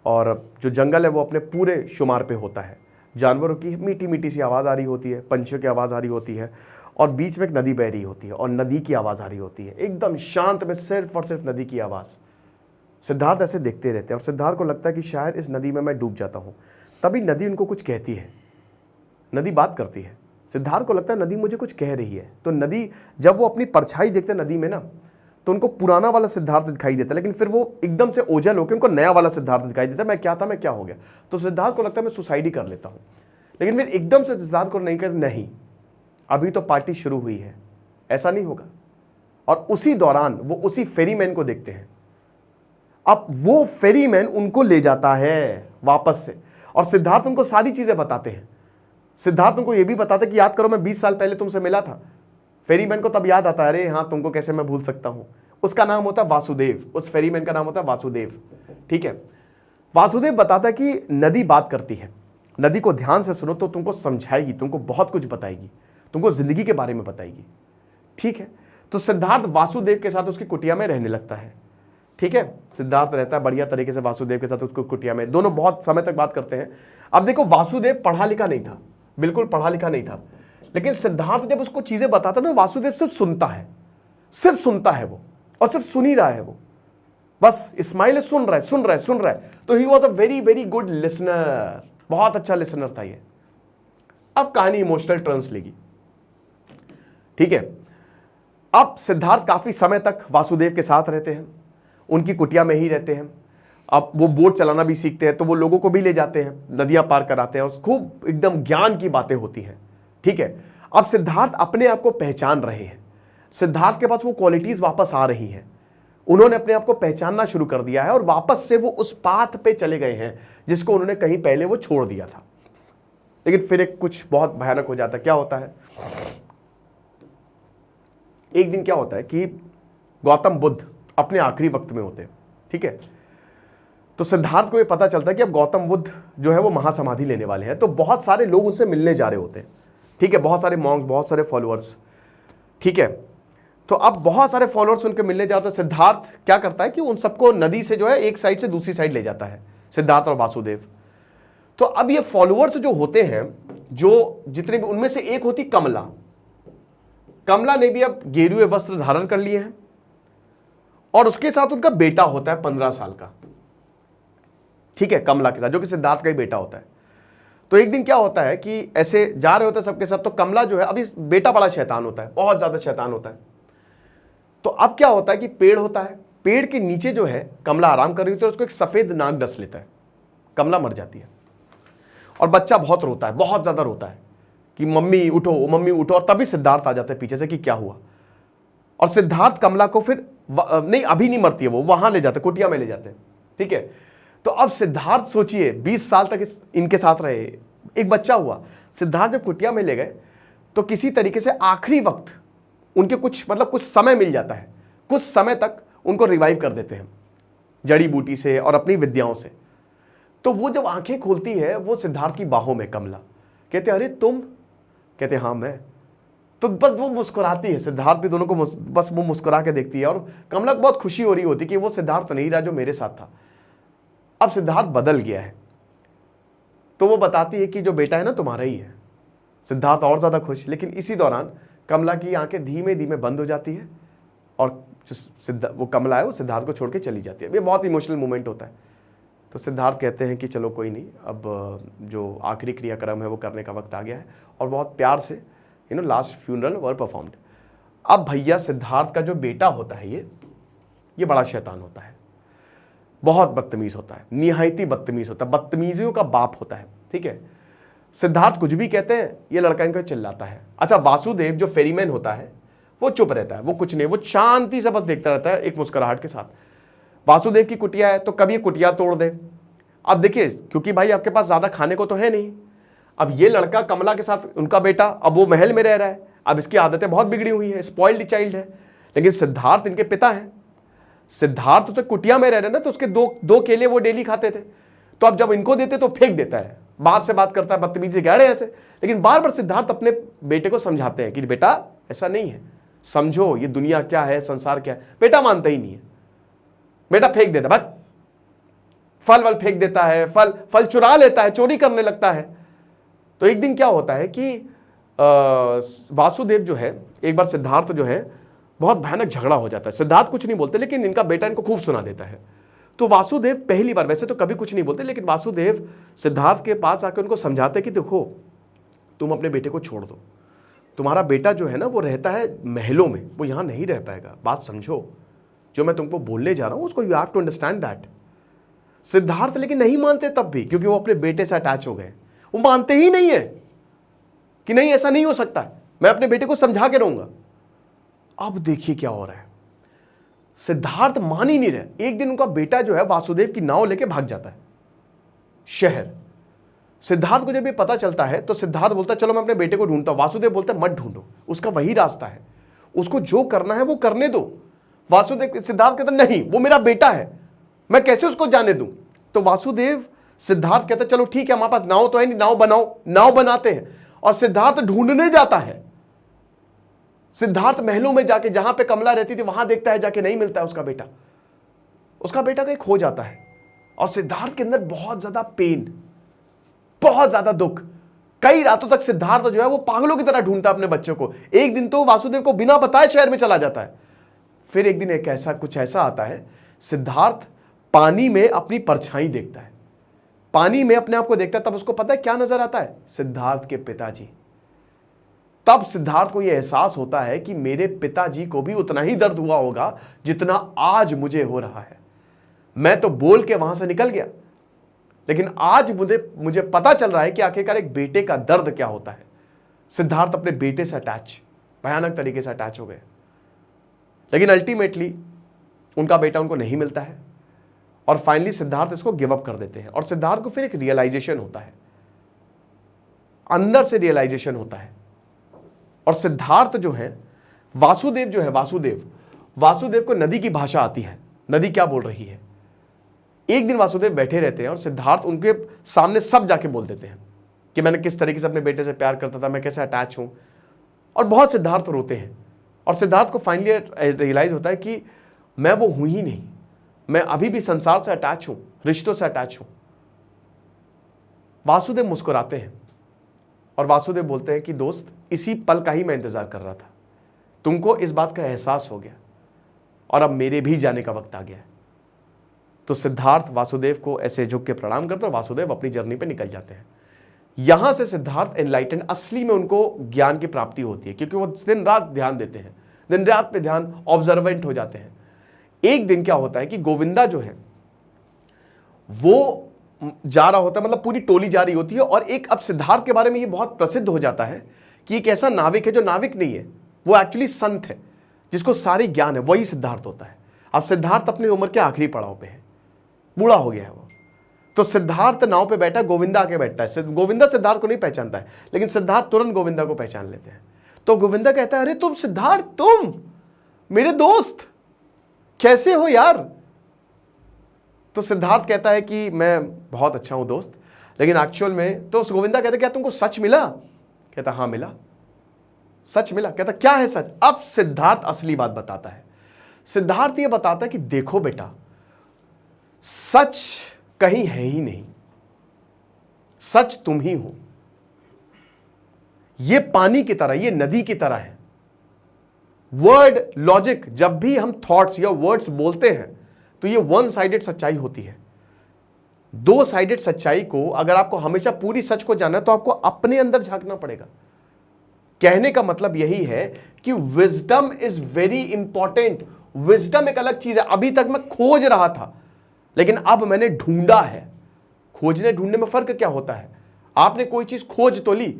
A: और जो जंगल है वो अपने पूरे शुमार पे होता है। जानवरों की मीठी मीठी सी आवाज़ आ रही होती है, पंछियों की आवाज़ आ रही होती है और बीच में एक नदी बह रही होती है और नदी की आवाज़ आ रही होती है, एकदम शांत में सिर्फ और सिर्फ नदी की आवाज़। सिद्धार्थ ऐसे देखते रहते हैं और सिद्धार्थ को लगता है कि शायद इस नदी में मैं डूब जाता हूँ। तभी नदी उनको कुछ कहती है, नदी बात करती है। सिद्धार्थ को लगता है नदी मुझे कुछ कह रही है। तो नदी, जब वो अपनी परछाई देखते हैं नदी में ना, तो उनको पुराना वाला सिद्धार्थ दिखाई देता है, लेकिन फिर वो एकदम से ओझल होकर उनको नया वाला सिद्धार्थ दिखाई देता है। मैं क्या था, मैं क्या हो गया? तो सिद्धार्थ को लगता है मैं सुसाइड ही कर लेता हूँ। लेकिन फिर एकदम से सिद्धार्थ को नहीं कहते, नहीं अभी तो पार्टी शुरू हुई है, ऐसा नहीं होगा। और उसी दौरान वो उसी फेरीमैन को देखते हैं। अब वो फेरीमैन उनको ले जाता है वापस से और सिद्धार्थ उनको सारी चीजें बताते हैं। सिद्धार्थ उनको ये भी बताते कि याद करो मैं 20 साल पहले तुमसे मिला था। फेरीमैन को तब याद आता है, अरे हाँ तुमको कैसे मैं भूल सकता हूं। उसका नाम होता है वासुदेव, उस फेरीमैन का नाम होता है वासुदेव, ठीक है। वासुदेव बताता है कि नदी बात करती है, नदी को ध्यान से सुनो तो तुमको समझाएगी, तुमको बहुत कुछ बताएगी, तुमको जिंदगी के बारे में बताएगी, ठीक है। तो सिद्धार्थ वासुदेव के साथ उसकी कुटिया में रहने लगता है, ठीक है। सिद्धार्थ रहता है बढ़िया तरीके से वासुदेव के साथ उसको कुटिया में, दोनों बहुत समय तक बात करते हैं। अब देखो वासुदेव पढ़ा लिखा नहीं था, बिल्कुल पढ़ा लिखा नहीं था, लेकिन सिद्धार्थ जब उसको चीजें बताता ना, वासुदेव सिर्फ सुनता है, सिर्फ सुनता है वो, और सिर्फ सुन ही रहा है वो, बस इस्माइल सुन रहा है, सुन रहा है, सुन रहा है। तो he was a very very good listener, बहुत अच्छा लिसनर था ये। अब कहानी इमोशनल टर्न्स लेगी, ठीक है। अब सिद्धार्थ काफी समय तक वासुदेव के साथ रहते हैं, उनकी कुटिया में ही रहते हैं। अब वो बोट चलाना भी सीखते हैं, तो वो लोगों को भी ले जाते हैं, नदियां पार कराते हैं और खूब एकदम ज्ञान की बातें होती हैं, ठीक है। अब सिद्धार्थ अपने आप को पहचान रहे हैं, सिद्धार्थ के पास वो क्वालिटीज वापस आ रही हैं, उन्होंने अपने आप को पहचानना शुरू कर दिया है और वापस से वो उस पाथ पे चले गए हैं जिसको उन्होंने कहीं पहले वो छोड़ दिया था। लेकिन फिर एक कुछ बहुत भयानक हो जाता है। क्या होता है, एक दिन क्या होता है कि गौतम बुद्ध अपने आखिरी वक्त में होते हैं, ठीक है। तो सिद्धार्थ को ये पता चलता है कि अब गौतम बुद्ध जो है वो महासमाधि लेने वाले हैं, तो बहुत सारे लोग उनसे मिलने जा रहे होते हैं, ठीक है, बहुत सारे मॉन्क्स, बहुत सारे फॉलोअर्स, ठीक है। तो अब बहुत सारे फॉलोअर्स उनके मिलने जा रहे हैं। सिद्धार्थ क्या करता है कि उन सबको नदी से जो है एक साइड से दूसरी साइड ले जाता है, सिद्धार्थ और वासुदेव। तो अब ये फॉलोअर्स जो होते हैं, जो जितने भी, उनमें से एक होती कमला। कमला ने भी अब गेरुए वस्त्र धारण कर लिए हैं और उसके साथ उनका बेटा होता है 15 साल का, ठीक है, कमला के साथ, जो कि सिद्धार्थ का ही बेटा होता है। तो एक दिन क्या होता है कि ऐसे जा रहे होते हैं सबके सब, तो कमला जो है, अभी बेटा बड़ा शैतान होता है, बहुत ज्यादा शैतान होता है। तो अब क्या होता है कि पेड़ होता है, पेड़ के नीचे जो है कमला आराम कर रही होती है, उसको एक सफेद नाग डस लेता है, कमला मर जाती है और बच्चा बहुत रोता है, बहुत ज्यादा रोता है कि मम्मी उठो, मम्मी उठो। और तभी सिद्धार्थ आ जाता है पीछे से कि क्या हुआ। और सिद्धार्थ कमला को फिर नहीं, अभी नहीं मरती है, वो वहां ले जाते, कुटिया में ले जाते हैं, ठीक है। तो अब सिद्धार्थ सोचिए 20 साल तक इनके साथ रहे, एक बच्चा हुआ। सिद्धार्थ जब कुटिया में ले गए तो किसी तरीके से आखिरी वक्त उनके कुछ समय मिल जाता है, कुछ समय तक उनको रिवाइव कर देते हैं जड़ी बूटी से और अपनी विद्याओं से। तो वो जब आंखें खोलती है, वो सिद्धार्थ की बाहों में कमला, कहते अरे तुम? कहते हाँ मैं। तो बस वो मुस्कुराती है, सिद्धार्थ भी दोनों को बस वो मुस्कुरा के देखती है, और कमला को बहुत खुशी हो रही होती कि वो सिद्धार्थ नहीं रहा जो मेरे साथ था, अब सिद्धार्थ बदल गया है। तो वो बताती है कि जो बेटा है ना तुम्हारा ही है। सिद्धार्थ और ज्यादा खुश। लेकिन इसी दौरान कमला की आंखें धीमे धीमे बंद हो जाती है, और जो वो कमला है वो सिद्धार्थ को छोड़ के चली जाती है। ये बहुत इमोशनल मोमेंट होता है। तो सिद्धार्थ कहते हैं कि चलो कोई नहीं, अब जो आखिरी क्रियाक्रम है वो करने का वक्त आ गया है, और बहुत प्यार से लास्ट फ्यूनरल वर परफॉर्म्ड। अब भैया सिद्धार्थ का जो बेटा होता है ये बड़ा शैतान होता है, बहुत बदतमीज होता है, निहायती बदतमीज होता है, बदतमीजियों का बाप होता है। ठीक है, सिद्धार्थ कुछ भी कहते हैं ये लड़का इनको चिल्लाता है। अच्छा, वासुदेव जो फेरीमैन होता है वो चुप रहता है, वो कुछ नहीं, वो शांति से बस देखता रहता है एक मुस्कुराहट के साथ। वासुदेव की कुटिया है तो कभी कुटिया तोड़ दे। अब देखिए, क्योंकि भाई आपके पास ज्यादा खाने को तो है नहीं, अब ये लड़का कमला के साथ उनका बेटा अब वो महल में रह रहा है, अब इसकी आदतें बहुत बिगड़ी हुई है, स्पॉइल्ड चाइल्ड है। लेकिन सिद्धार्थ इनके पिता हैं, सिद्धार्थ तो कुटिया में रह रहे ना, तो उसके दो केले वो डेली खाते थे, तो अब जब इनको देते तो फेंक देता है, बाप से बात करता है, बदतमीजी गाड़े ऐसे। लेकिन बार बार सिद्धार्थ अपने बेटे को समझाते हैं कि बेटा ऐसा नहीं है, समझो ये दुनिया क्या है, संसार क्या है। बेटा मानता ही नहीं है, बेटा फेंक देता, बस फल वल फेंक देता है, फल चुरा लेता है, चोरी करने लगता है। तो एक दिन क्या होता है कि वासुदेव जो है, एक बार सिद्धार्थ जो है बहुत भयानक झगड़ा हो जाता है। सिद्धार्थ कुछ नहीं बोलते, लेकिन इनका बेटा इनको खूब सुना देता है। तो वासुदेव पहली बार, वैसे तो कभी कुछ नहीं बोलते, लेकिन वासुदेव सिद्धार्थ के पास आकर उनको समझाते कि देखो तुम अपने बेटे को छोड़ दो, तुम्हारा बेटा जो है ना वो रहता है महलों में, वो यहां नहीं रह पाएगा, बात समझो, जो मैं तुमको बोलने जा रहा हूं उसको you have to understand that. Siddhartha लेकिन नहीं मानते तब भी, क्योंकि वो अपने बेटे से अटैच हो गए, वो मानते ही नहीं है कि नहीं ऐसा नहीं हो सकता, मैं अपने बेटे को समझा के रहूंगा। अब देखिए क्या हो रहा है, सिद्धार्थ मान ही नहीं रहे। एक दिन उनका बेटा जो है वासुदेव की नाव लेके भाग जाता है शहर। सिद्धार्थ को जब ये पता चलता है तो सिद्धार्थ बोलता है चलो मैं अपने बेटे को ढूंढता हूं। वासुदेव बोलता है मत ढूंढो, उसका वही रास्ता है, उसको जो करना है वो करने दो। वासुदेव सिद्धार्थ कहता नहीं वो मेरा बेटा है, मैं कैसे उसको जाने दूं। तो वासुदेव सिद्धार्थ कहता चलो ठीक है, हमारे पास नाव तो है नहीं, नाव बनाओ। नाव बनाते हैं और सिद्धार्थ ढूंढने जाता है। सिद्धार्थ महलों में जाके, जहां पे कमला रहती थी वहां देखता है, जाके नहीं मिलता है उसका बेटा। उसका बेटा कहीं खो जाता है और सिद्धार्थ के अंदर बहुत ज्यादा पेन, बहुत ज्यादा दुख। कई रातों तक सिद्धार्थ जो है वो पागलों की तरह ढूंढता है अपने बच्चों को। एक दिन तो वासुदेव को बिना बताए शहर में चला जाता है। फिर एक दिन कुछ ऐसा आता है, सिद्धार्थ पानी में अपनी परछाई देखता है, पानी में अपने आप को देखता है। तब उसको पता है क्या नजर आता है, सिद्धार्थ के पिताजी। तब सिद्धार्थ को यह एहसास होता है कि मेरे पिताजी को भी उतना ही दर्द हुआ होगा जितना आज मुझे हो रहा है। मैं तो बोल के वहां से निकल गया, लेकिन आज मुझे पता चल रहा है कि आखिरकार एक बेटे का दर्द क्या होता है। सिद्धार्थ अपने बेटे से अटैच, भयानक तरीके से अटैच हो गए। लेकिन अल्टीमेटली उनका बेटा उनको नहीं मिलता है और फाइनली सिद्धार्थ इसको गिव अप कर देते हैं। और सिद्धार्थ को फिर एक रियलाइजेशन होता है, अंदर से रियलाइजेशन होता है। और सिद्धार्थ जो है, वासुदेव जो है, वासुदेव को नदी की भाषा आती है, नदी क्या बोल रही है। एक दिन वासुदेव बैठे रहते हैं और सिद्धार्थ उनके सामने सब जाके बोल देते हैं कि मैंने किस तरीके से अपने बेटे से प्यार करता था, मैं कैसे अटैच हूं। और बहुत सिद्धार्थ रोते हैं और सिद्धार्थ को फाइनली रियलाइज होता है कि मैं वो हूं ही नहीं, मैं अभी भी संसार से अटैच हूं, रिश्तों से अटैच हूं। वासुदेव मुस्कुराते हैं और वासुदेव बोलते हैं कि दोस्त, इसी पल का ही मैं इंतजार कर रहा था, तुमको इस बात का एहसास हो गया और अब मेरे भी जाने का वक्त आ गया है। तो सिद्धार्थ वासुदेव को ऐसे झुक के प्रणाम करते और वासुदेव अपनी जर्नी पे निकल जाते हैं। यहां से सिद्धार्थ एनलाइटेंड, असली में उनको ज्ञान की प्राप्ति होती है, क्योंकि वो दिन रात ध्यान देते हैं, दिन रात पे ध्यान, ऑब्जर्वेंट हो जाते हैं। एक दिन क्या होता है कि गोविंदा जो है वो जा रहा होता है, मतलब पूरी टोली जा रही होती है, और एक अब सिद्धार्थ के बारे में ये बहुत प्रसिद्ध हो जाता है कि एक ऐसा नाविक है जो नाविक नहीं है, वो एक्चुअली संत है, जिसको सारी ज्ञान है, वही सिद्धार्थ होता है। अब सिद्धार्थ अपनी उम्र के आखिरी पड़ाव पे है, बूढ़ा हो गया है वो। तो सिद्धार्थ नाव पे बैठा, गोविंदा आके बैठता है। गोविंदा सिद्धार्थ को नहीं पहचानता है, लेकिन सिद्धार्थ तुरंत गोविंदा को पहचान लेते हैं। तो गोविंदा कहता है, अरे तुम सिद्धार्थ, तुम मेरे दोस्त, कैसे हो यार। तो सिद्धार्थ कहता है कि मैं बहुत अच्छा हूं दोस्त, लेकिन एक्चुअल में तो गोविंदा कहता है क्या तुमको सच मिला। कहता हाँ मिला। सच मिला। कहता क्या है सच? अब सिद्धार्थ असली बात बताता है। सिद्धार्थ ये बताता है कि देखो बेटा, सच कहीं है ही नहीं, सच तुम ही हो। ये पानी की तरह, ये नदी की तरह है। वर्ड लॉजिक, जब भी हम थॉट्स या वर्ड्स बोलते हैं तो ये वन साइडेड सच्चाई होती है। दो साइडेड सच्चाई को, अगर आपको हमेशा पूरी सच को जानना है तो आपको अपने अंदर झांकना पड़ेगा। कहने का मतलब यही है कि wisdom is very important. Wisdom एक अलग चीज है। अभी तक मैं खोज रहा था, लेकिन अब मैंने ढूंढा है। खोजने ढूंढने में फर्क क्या होता है? आपने कोई चीज खोज तो ली,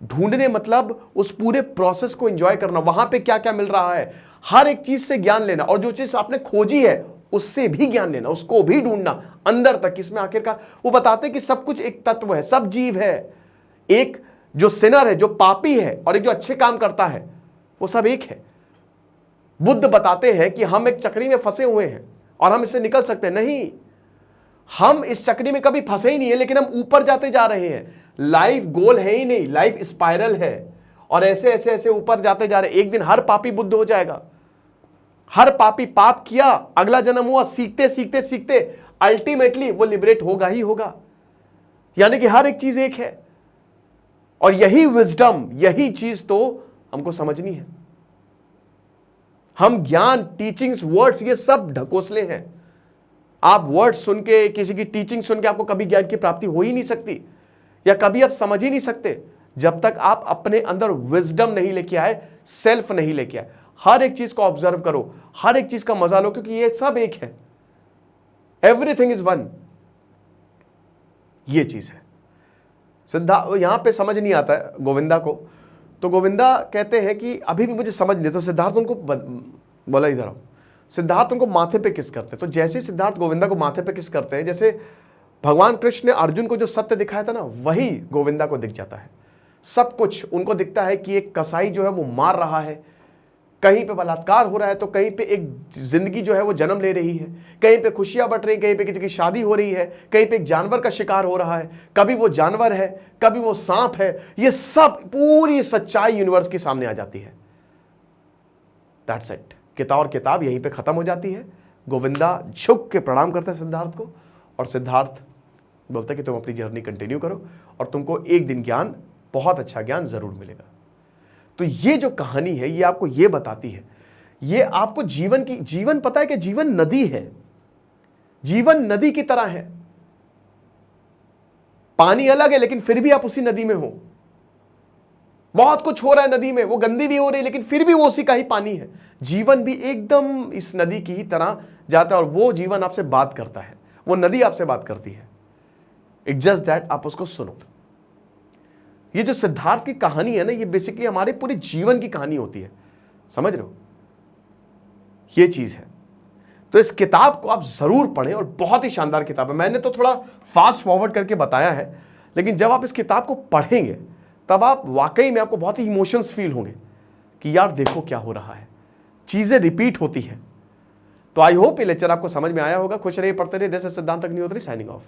A: ढूंढने मतलब उस पूरे प्रोसेस को एंजॉय करना, वहां पे क्या क्या मिल रहा है, हर एक चीज से ज्ञान लेना, और जो चीज आपने खोजी है उससे भी ज्ञान लेना, उसको भी ढूंढना अंदर तक। इसमें आखिरकार वो बताते हैं कि सब कुछ एक तत्व है, सब जीव है। एक जो सिनर है, जो पापी है, और एक जो अच्छे काम करता है, वो सब एक है। बुद्ध बताते हैं कि हम एक चक्री में फंसे हुए हैं और हम इससे निकल सकते हैं। नहीं, हम इस चक्री में कभी फंसे ही नहीं है, लेकिन हम ऊपर जाते जा रहे हैं। लाइफ गोल है ही नहीं, लाइफ स्पाइरल है, और ऐसे ऐसे ऐसे ऊपर जाते जा रहे। एक दिन हर पापी बुद्ध हो जाएगा। हर पापी पाप किया, अगला जन्म हुआ, सीखते सीखते सीखते अल्टीमेटली वो लिबरेट होगा ही होगा। यानी कि हर एक चीज एक है, और यही विजडम, यही चीज तो हमको समझनी है। हम ज्ञान, टीचिंग्स, वर्ड्स, ये सब ढकोसले हैं। आप वर्ड्स सुन के, किसी की टीचिंग सुन के आपको कभी ज्ञान की प्राप्ति हो ही नहीं सकती, या कभी आप समझ ही नहीं सकते, जब तक आप अपने अंदर विजडम नहीं लेके आए, सेल्फ नहीं लेके आए। हर एक चीज को ऑब्जर्व करो, हर एक चीज का मजा लो, क्योंकि ये सब एक है। एवरीथिंग इज वन, ये चीज है। सिद्धार्थ यहां पे समझ नहीं आता है गोविंदा को, तो गोविंदा कहते हैं कि अभी भी मुझे समझ नहीं। तो सिद्धार्थ उनको बोला इधर आओ। सिद्धार्थ उनको माथे पे किस करते हैं। तो जैसे सिद्धार्थ गोविंदा को माथे पे किस करते हैं, जैसे भगवान कृष्ण ने अर्जुन को जो सत्य दिखाया था ना, वही गोविंदा को दिख जाता है। सब कुछ उनको दिखता है कि एक कसाई जो है वो मार रहा है, कहीं पे बलात्कार हो रहा है, तो कहीं पे एक जिंदगी जो है वो जन्म ले रही है, कहीं पे खुशियां बट रही, कहीं पे किसी की शादी हो रही है, कहीं पे एक जानवर का शिकार हो रहा है। कभी वो जानवर है, कभी वो सांप है। ये सब पूरी सच्चाई यूनिवर्स के सामने आ जाती है। That's it. किताब यहीं पे खत्म हो जाती है। गोविंदा झुक के प्रणाम करता है सिद्धार्थ को, और सिद्धार्थ बोलता है कि तुम अपनी जर्नी कंटिन्यू करो, और तुमको एक दिन ज्ञान, बहुत अच्छा ज्ञान जरूर मिलेगा। तो ये जो कहानी है, ये आपको ये बताती है, ये आपको जीवन पता है कि जीवन नदी है। जीवन नदी की तरह है। पानी अलग है, लेकिन फिर भी आप उसी नदी में हो। बहुत कुछ हो रहा है नदी में, वो गंदी भी हो रही है, लेकिन फिर भी वो उसी का ही पानी है। जीवन भी एकदम इस नदी की ही तरह जाता है, और वो जीवन आपसे बात करता है, वो नदी आपसे बात करती है। इट्स जस्ट दैट आप उसको सुनो। ये जो सिद्धार्थ की कहानी है ना, ये बेसिकली हमारे पूरे जीवन की कहानी होती है। समझ रहे हो? ये चीज है। तो इस किताब को आप जरूर पढ़ें, और बहुत ही शानदार किताब है। मैंने तो थोड़ा फास्ट फॉरवर्ड करके बताया है, लेकिन जब आप इस किताब को पढ़ेंगे तब आप वाकई में, आपको बहुत ही इमोशंस फील होंगे कि यार देखो क्या हो रहा है, चीजें रिपीट होती है। तो आई होप ये लेक्चर आपको समझ में आया होगा। खुश रहिए, पढ़ते रहिए। दिस इज सिद्धांत अग्निहोत्री साइनिंग ऑफ।